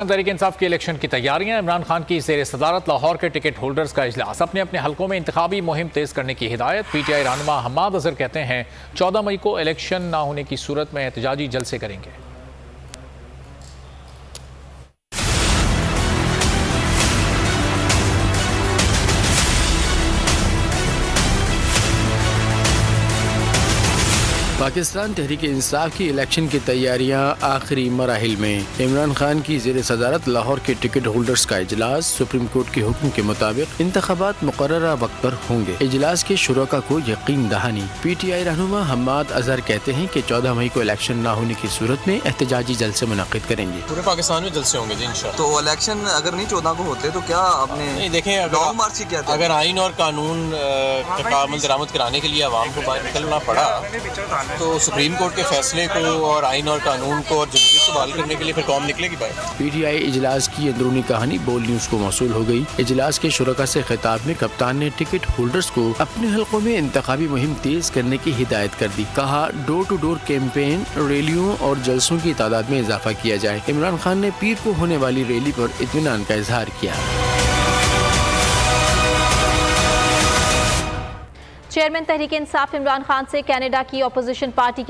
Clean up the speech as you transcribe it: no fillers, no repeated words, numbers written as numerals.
तहरीक इंसाफ की इलेक्शन की तैयारियां। इमरान खान की ज़ेर सदारत लाहौर के टिकट होल्डर्स का इजलास। अपने अपने हलकों में इंतखाबी मुहिम तेज करने की हिदायत। PTI रहनुमा हम्माद अजहर कहते हैं 14 मई को इलेक्शन ना होने की सूरत में एहतजाजी जलसे करेंगे। पाकिस्तान तहरीक इंसाफ की इलेक्शन की तैयारियां आखिरी मराहिल में। इमरान खान की ज़ेर सदारत लाहौर के टिकट होल्डर्स का इजलास। सुप्रीम कोर्ट के हुक्म के मुताबिक इंतखाबात मुकर्ररा वक्त पर होंगे। इजलास के शुरका को यकीन दहानी। PTI रहनुमा हम्माद अजहर कहते हैं कि 14 मई को इलेक्शन न होने की सूरत में एहतजाजी जलसे मुनक्किद करेंगे। पूरे पाकिस्तान में जलसे होंगे इंशाअल्लाह। तो इलेक्शन अगर नहीं 14 को होते तो क्या आपने नहीं देखें, लॉन्ग मार्च क्या था? अगर आइन और कानून का अमल दरामद कराने के लिए आवाम को बाहर निकलना पड़ा तो सुप्रीम कोर्ट के फैसले को और आइन और कानून को और जमहूरियत को बहाल करने के लिए फिर कौम निकलेगी बाहर। PTI इजलास की अंदरूनी कहानी बोल न्यूज को मौसूल हो गई। इजलास के शुरका से खिताब में कप्तान ने टिकट होल्डर्स को अपने हलकों में इंतखाबी मुहिम तेज करने की हिदायत कर दी। कहा डोर टू डोर कैंपेन, रैलियों और जलसों की तादाद में इजाफा किया जाए। इमरान खान ने पीर को होने वाली रैली पर इत्मीनान का इजहार किया। चेयरमैन तहरीक इंसाफ इमरान खान से कनाडा की अपोजिशन पार्टी के